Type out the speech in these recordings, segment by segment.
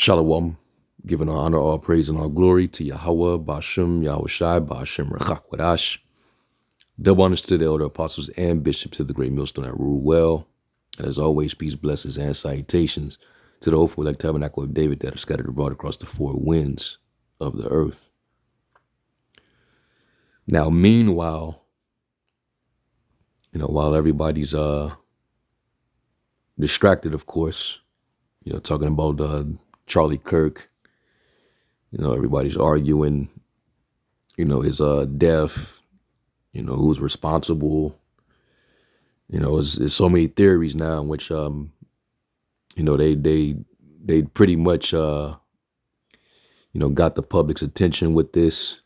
Shalom, giving all honor, all praise, and all glory to Yahweh, Bashem, Yahushai, Bashem, Rechak, Wadash. Double honors to the elder apostles and bishops of the great millstone that rule well. And as always, peace, blessings, and salutations to the hopeful elect tabernacle of David that are scattered abroad across the four winds of the earth. Now, meanwhile, while everybody's distracted, of course, talking about Charlie Kirk, everybody's arguing, his death, who's responsible. There's so many theories now in which they pretty much got the public's attention with this,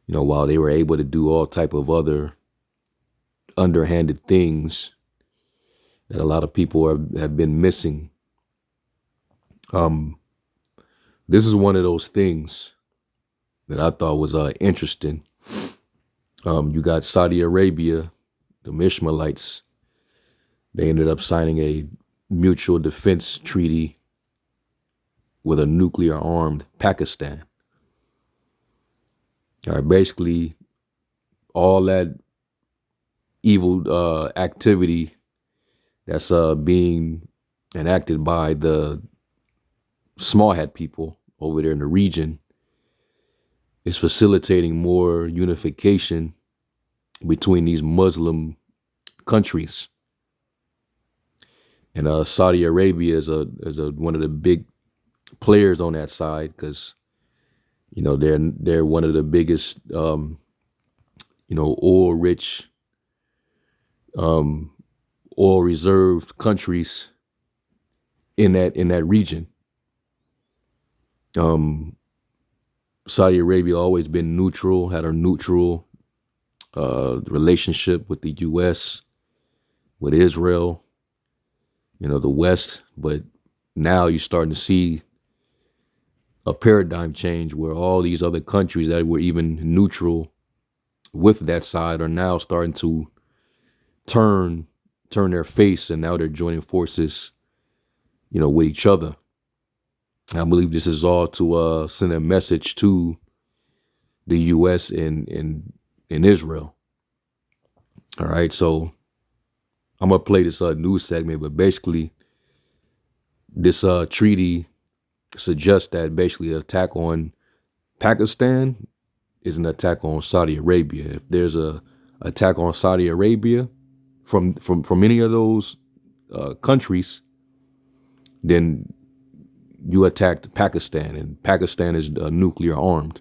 while they were able to do all type of other underhanded things that a lot of people have been missing. This is one of those things that I thought was interesting. You got Saudi Arabia, the Ishmaelites. They ended up signing a mutual defense treaty with a nuclear-armed Pakistan. All right, basically, all that evil activity that's being enacted by the small hat people over there in the region is facilitating more unification between these Muslim countries. And Saudi Arabia is one of the big players on that side because they're one of the biggest oil rich, oil reserved countries in that region. Saudi Arabia always been neutral, had a neutral relationship with the U.S., with Israel, the West. But now you're starting to see a paradigm change where all these other countries that were even neutral with that side are now starting to turn their face, and now they're joining forces, with each other. I believe this is all to send a message to the U.S. and Israel. All right, so I'm gonna play this news segment, but basically, this treaty suggests that basically an attack on Pakistan is an attack on Saudi Arabia. If there's a attack on Saudi Arabia from any of those countries, then you attacked Pakistan, and Pakistan is nuclear armed.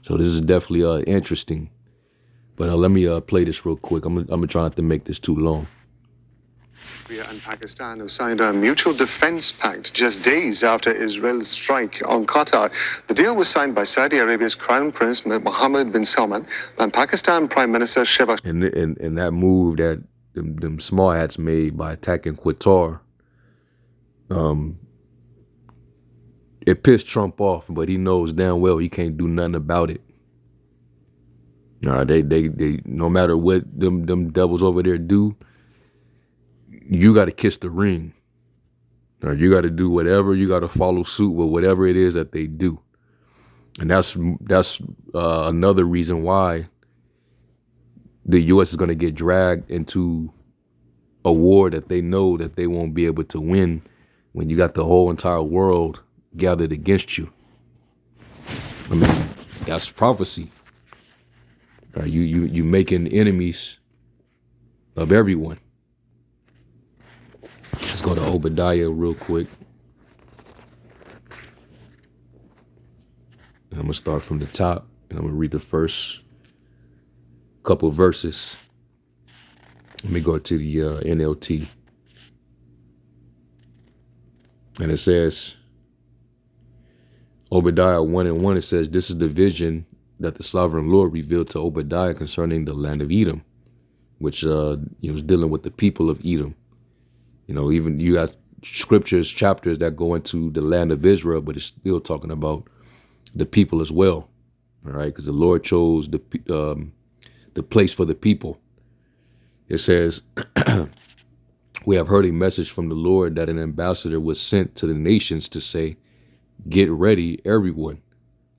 So this is definitely interesting. But let me play this real quick. I'm gonna try not to make this too long. India and Pakistan have signed a mutual defense pact just days after Israel's strike on Qatar. The deal was signed by Saudi Arabia's Crown Prince Mohammed bin Salman and Pakistan Prime Minister Shehbaz. And that move that them small hats made by attacking Qatar, it pissed Trump off, but he knows damn well he can't do nothing about it. All right, they no matter what them devils over there do, you got to kiss the ring. All right, you got to do whatever. You got to follow suit with whatever it is that they do, and that's another reason why the U.S. is going to get dragged into a war that they know that they won't be able to win when you got the whole entire world gathered against you. I mean, that's prophecy. Right, you making enemies of everyone. Let's go to Obadiah real quick. I'm gonna start from the top, and I'm gonna read the first couple of verses. Let me go to the NLT, and it says, Obadiah 1:1. It says, "This is the vision that the sovereign Lord revealed to Obadiah concerning the land of Edom," which was dealing with the people of Edom. Even you got chapters that go into the land of Israel, but it's still talking about the people as well. All right, because the Lord chose the place for the people. It says, We have heard a message from the Lord that an ambassador was sent to the nations to say, get ready, everyone.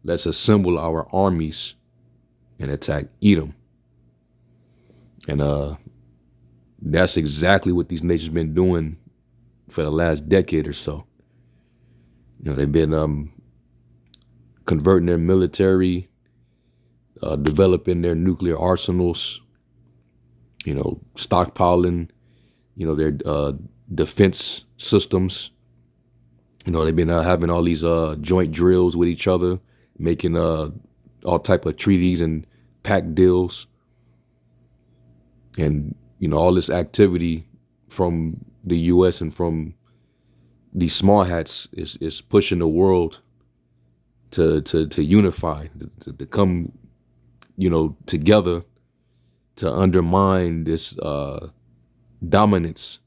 Let's assemble our armies and attack Edom. And that's exactly what these nations been doing for the last decade or so. They've been converting their military, developing their nuclear arsenals, stockpiling, their defense systems. They've been having all these joint drills with each other, making all type of treaties and pact deals. And, all this activity from the U.S. and from these small hats is pushing the world to unify, to come, together to undermine this dominance.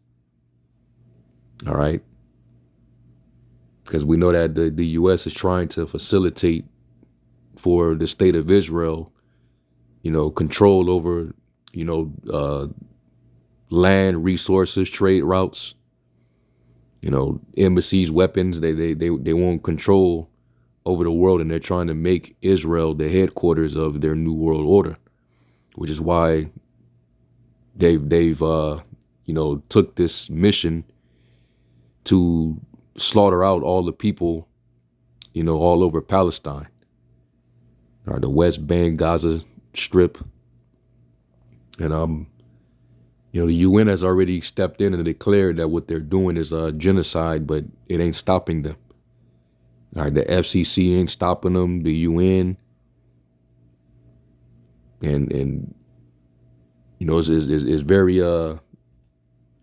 All right. Because we know that the U.S. is trying to facilitate for the state of Israel, control over, land, resources, trade routes, embassies, weapons. They want control over the world, and they're trying to make Israel the headquarters of their new world order, which is why they've took this mission to slaughter out all the people, all over Palestine, or the West Bank, Gaza Strip. And the UN has already stepped in and declared that what they're doing is genocide, but it ain't stopping them. All right, the FCC ain't stopping them. The UN, and it's very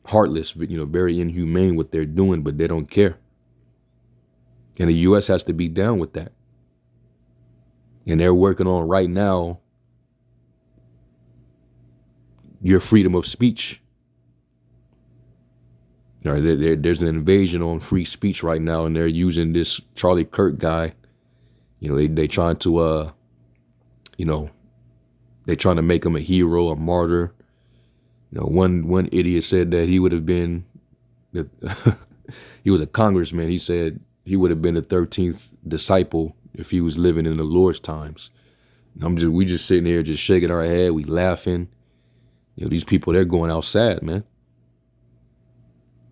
heartless, very inhumane what they're doing, but they don't care. And the U.S. has to be down with that. And they're working on right now your freedom of speech. All right, there's an invasion on free speech right now, and they're using this Charlie Kirk guy. They trying to they trying to make him a hero, a martyr. One idiot said that he would have been he was a congressman. He said he would have been the 13th disciple if he was living in the Lord's times. We just sitting here just shaking our head, we laughing. These people, they're going outside, man.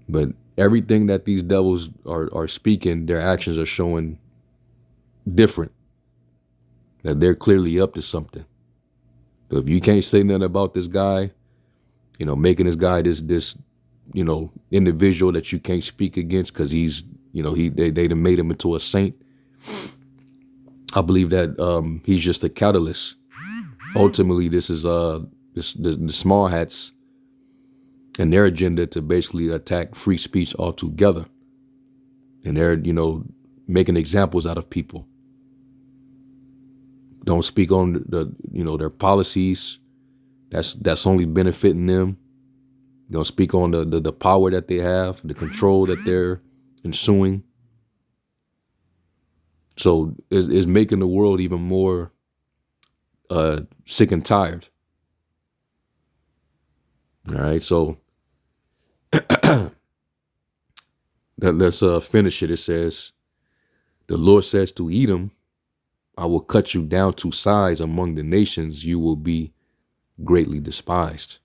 But everything that these devils are speaking, their actions are showing different. That they're clearly up to something. But if you can't say nothing about this guy, making this guy this individual that you can't speak against because he's, they done made him into a saint. I believe that he's just a catalyst. Ultimately, this is the small hats and their agenda to basically attack free speech altogether. And they're, making examples out of people. Don't speak on their policies. That's only benefiting them. Don't speak on the power that they have, the control that they're ensuing. So it's making the world even more sick and tired. All right, so let's finish it. It says, the Lord says to Edom, I will cut you down to size among the nations. You will be greatly despised.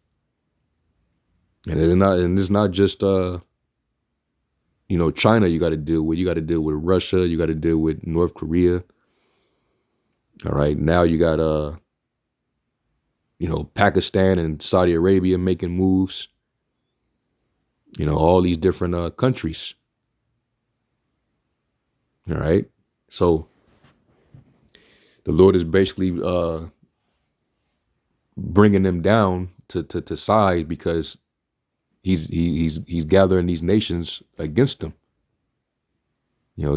And it's not just China you got to deal with. You got to deal with Russia. You got to deal with North Korea. All right, now you got Pakistan and Saudi Arabia making moves. All these different countries. All right, so the Lord is basically bringing them down to size because he's gathering these nations against them.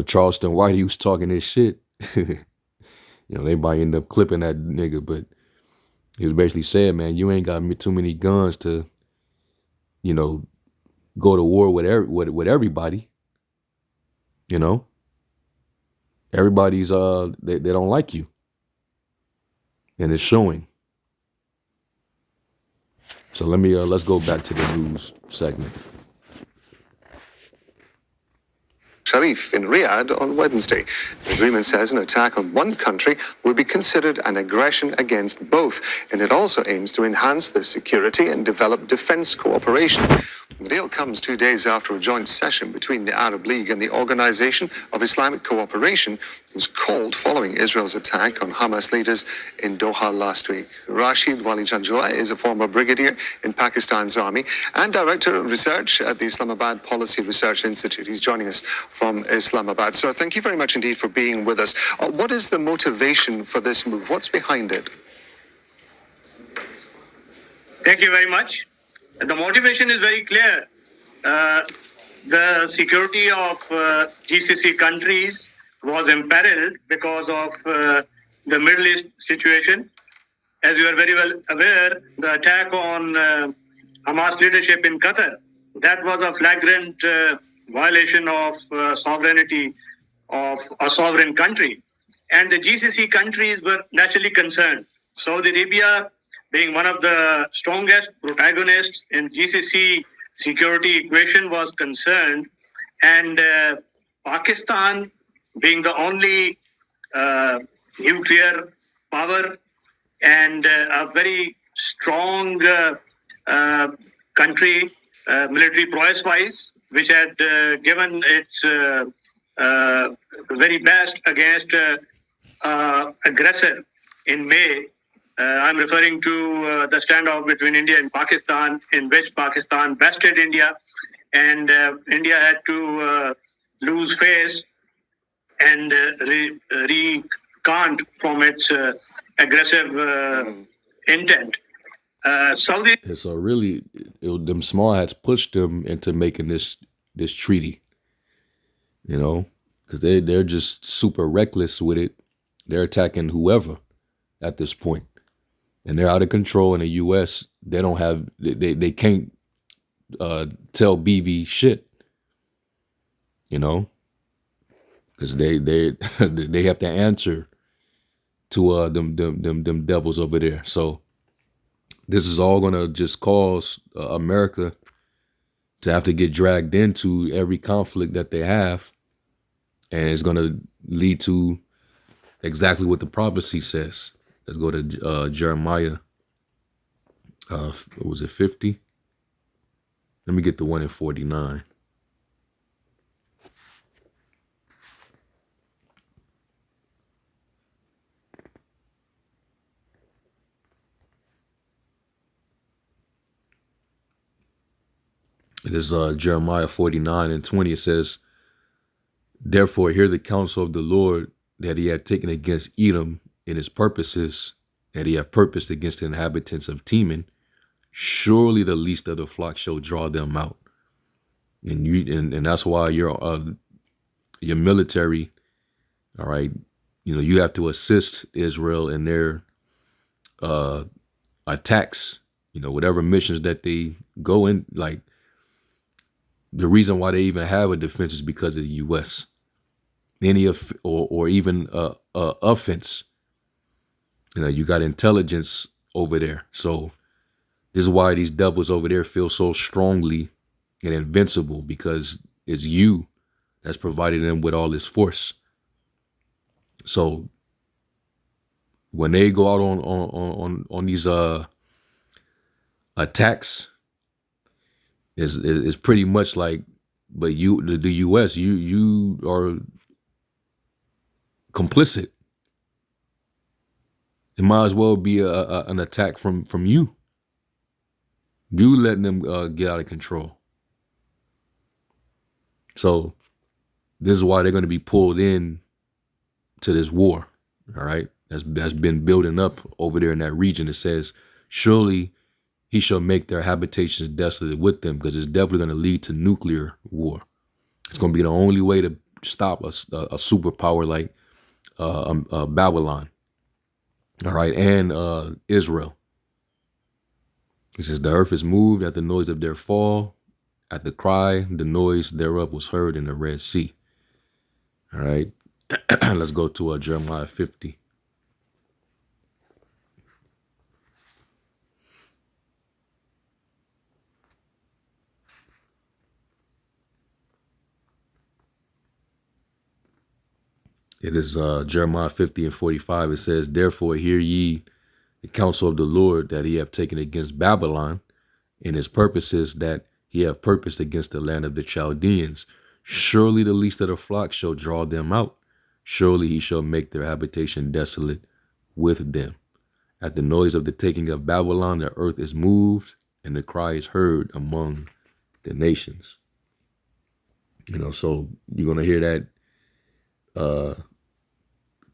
Charleston White, he was talking this shit. They might end up clipping that nigga, but he was basically saying, man, you ain't got too many guns to, go to war with everybody. Everybody's they don't like you, and it's showing. So let's go back to the news segment. Sharif in Riyadh on Wednesday. The agreement says an attack on one country will be considered an aggression against both, and it also aims to enhance their security and develop defense cooperation. The deal comes 2 days after a joint session between the Arab League and the Organization of Islamic Cooperation was called following Israel's attack on Hamas leaders in Doha last week. Rashid Wali Janjua is a former brigadier in Pakistan's army and director of research at the Islamabad Policy Research Institute. He's joining us from Islamabad. Sir, thank you very much indeed for being with us. What is the motivation for this move? What's behind it? Thank you very much. The motivation is very clear. The security of GCC countries was imperiled because of the Middle East situation. As you are very well aware, the attack on Hamas leadership in Qatar, that was a flagrant violation of sovereignty of a sovereign country. And the GCC countries were naturally concerned. Saudi Arabia, being one of the strongest protagonists in GCC security equation, was concerned. And Pakistan, being the only nuclear power and a very strong country, military prowess-wise, which had given its very best against aggressor in May. I'm referring to the standoff between India and Pakistan, in which Pakistan bested India, and India had to lose face and recant from its aggressive intent. Saudi. And so really, them small hats pushed them into making this treaty, you know, because they're just super reckless with it. They're attacking whoever at this point, and they're out of control. In the U.S., they don't have they can't tell BB shit, you know, because they they have to answer to them devils over there. So this is all gonna just cause America to have to get dragged into every conflict that they have, and it's gonna lead to exactly what the prophecy says. Let's go to Jeremiah. What was it, 50? Let me get the one in 49. It is Jeremiah 49 and 20. It says, "Therefore hear the counsel of the Lord that he had taken against Edom in his purposes, that he had purposed against the inhabitants of Teman. Surely the least of the flock shall draw them out." And and that's why your military, all right, you know, you have to assist Israel in their attacks, you know, whatever missions that they go in. Like, the reason why they even have a defense is because of the U.S. Any or even offense, you know, you got intelligence over there. So this is why these devils over there feel so strongly and invincible, because it's you that's providing them with all this force. So when they go out on these attacks, is pretty much like, but the U.S. you are complicit. It might as well be an attack from you. You letting them get out of control. So this is why they're going to be pulled in to this war. All right, that's been building up over there in that region. It says, surely he shall make their habitations desolate with them, because it's definitely going to lead to nuclear war. It's going to be the only way to stop a superpower like Babylon. All right, and Israel. It says, the earth is moved at the noise of their fall. At the cry, the noise thereof was heard in the Red Sea. All right, let's go to Jeremiah 50. It is Jeremiah 50 and 45. It says, therefore hear ye the counsel of the Lord that he hath taken against Babylon, and his purposes that he hath purposed against the land of the Chaldeans. Surely the least of the flock shall draw them out. Surely he shall make their habitation desolate with them. At the noise of the taking of Babylon, the earth is moved, and the cry is heard among the nations. So you're going to hear that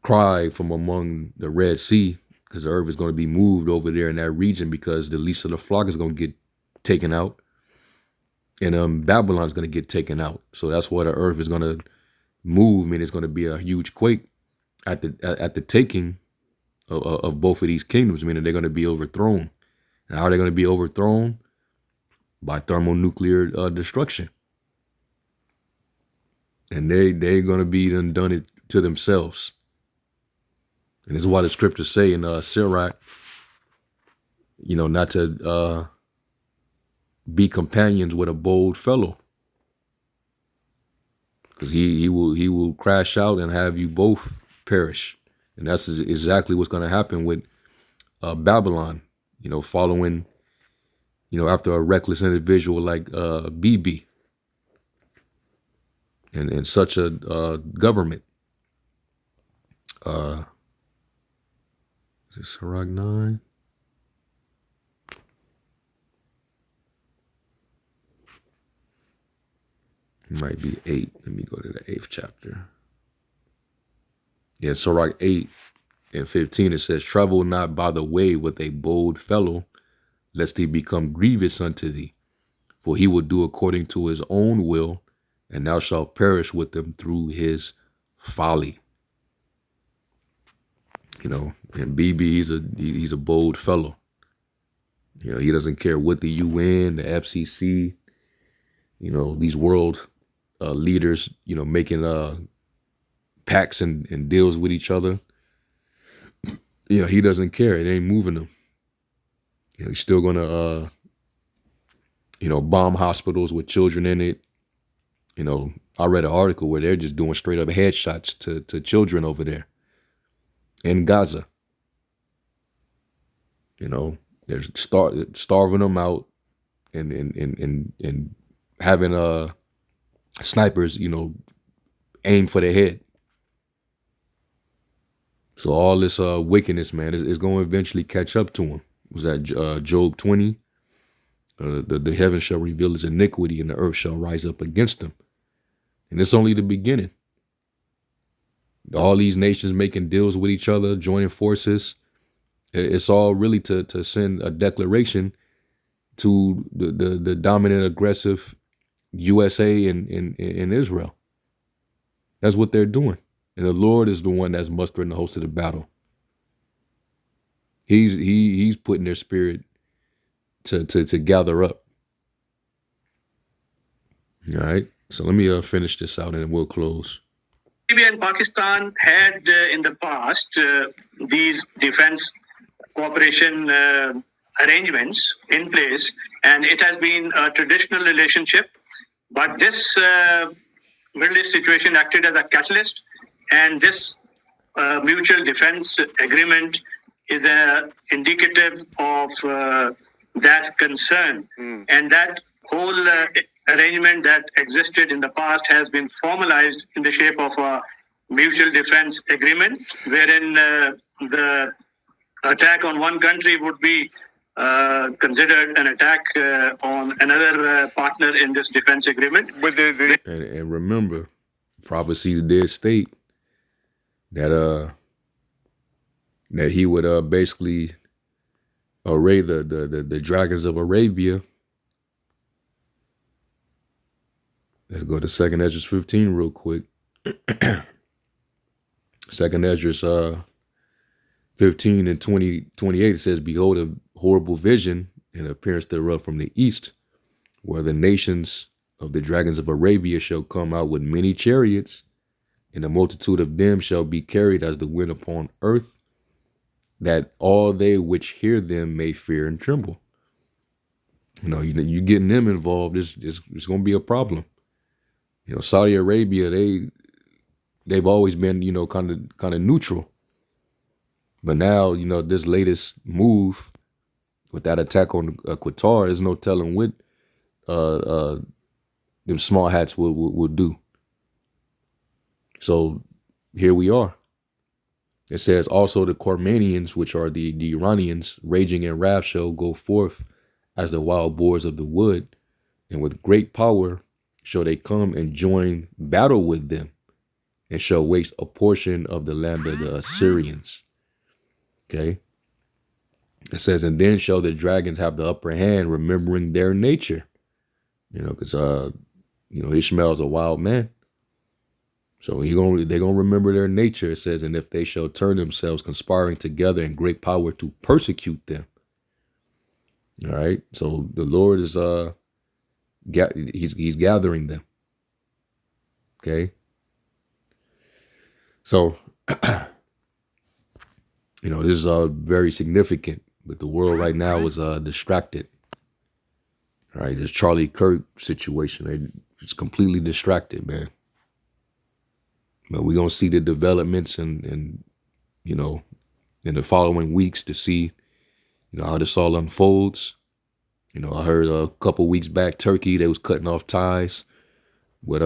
cry from among the Red Sea, because the earth is going to be moved over there in that region, because the least of the flock is going to get taken out, and Babylon is going to get taken out. So that's why the earth is going to move, and it's going to be a huge quake at the taking of both of these kingdoms, meaning they're going to be overthrown. And how are they going to be overthrown? By thermonuclear destruction. And they're going to be done it to themselves. And this is why the scriptures say in Sirach, not to be companions with a bold fellow, because he will crash out and have you both perish. And that's exactly what's going to happen with Babylon, following, after a reckless individual like BB and such a government. Is this Sirach 9? It might be 8. Let me go to the 8th chapter. Yeah, Sirach 8 and 15, it says, travel not by the way with a bold fellow, lest he become grievous unto thee. For he will do according to his own will, and thou shalt perish with him through his folly. And BB, he's a bold fellow. He doesn't care what the UN, the FCC, these world leaders, making pacts and deals with each other. He doesn't care. It ain't moving him. He's still gonna bomb hospitals with children in it. I read an article where they're just doing straight up headshots to children over there in Gaza. They're starving them out and having snipers, aim for their head. So all this wickedness, man, is going to eventually catch up to him. Was that Job 20? The heaven shall reveal his iniquity, and the earth shall rise up against him. And it's only the beginning. All these nations making deals with each other, joining forces. It's all really to send a declaration to the dominant, aggressive USA and Israel. That's what they're doing. And the Lord is the one that's mustering the host of the battle. He's putting their spirit to gather up. All right. So let me finish this out and then we'll close. India and Pakistan had in the past these defense cooperation arrangements in place, and it has been a traditional relationship. But this Middle East situation acted as a catalyst, and this mutual defense agreement is indicative of that concern. And that whole arrangement that existed in the past has been formalized in the shape of a mutual defense agreement, wherein the attack on one country would be considered an attack on another partner in this defense agreement. And remember, prophecies did state that that he would basically array the dragons of Arabia. Let's go to 2nd Ezra 15 real quick. 2nd Ezra 15 and 28, it says, behold, a horrible vision and appearance thereof from the east, where the nations of the dragons of Arabia shall come out with many chariots, and a multitude of them shall be carried as the wind upon earth, that all they which hear them may fear and tremble. You getting them involved, it's going to be a problem. Saudi Arabia, they've always been, kind of neutral. But now, this latest move with that attack on Qatar, there's no telling what them small hats will do. So here we are. It says also the Cormanians, which are the Iranians, raging in wrath shall go forth as the wild boars of the wood, and with great power shall they come and join battle with them, and shall waste a portion of the land of the Assyrians. Okay. It says, and then shall the dragons have the upper hand, remembering their nature. Because Ishmael's a wild man. So they're gonna remember their nature. It says, and if they shall turn themselves, conspiring together in great power to persecute them. All right. So the Lord is he's gathering them. Okay. So this is very significant. But the world right now is distracted. All right, this Charlie Kirk situation, it's completely distracted, man. But we're gonna see the developments and in the following weeks to see, how this all unfolds. I heard a couple weeks back, Turkey, they was cutting off ties with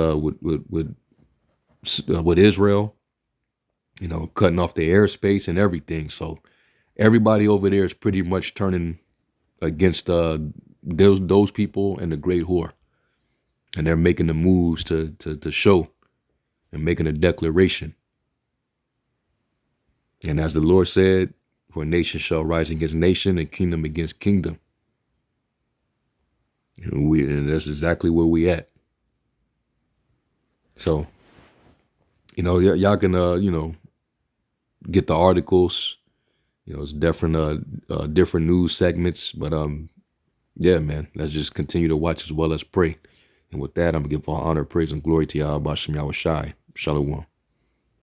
Israel. Cutting off the airspace and everything. So everybody over there is pretty much turning against those people and the great whore. And they're making the moves to show and making a declaration. And as the Lord said, for nation shall rise against nation and kingdom against kingdom. And that's exactly where we at. So, y'all can, get the articles. It's different news segments. But yeah, man, let's just continue to watch as well as pray. And with that, I'm going to give all honor, praise, and glory to Yahweh Shem Yahweh Shai. Shalom.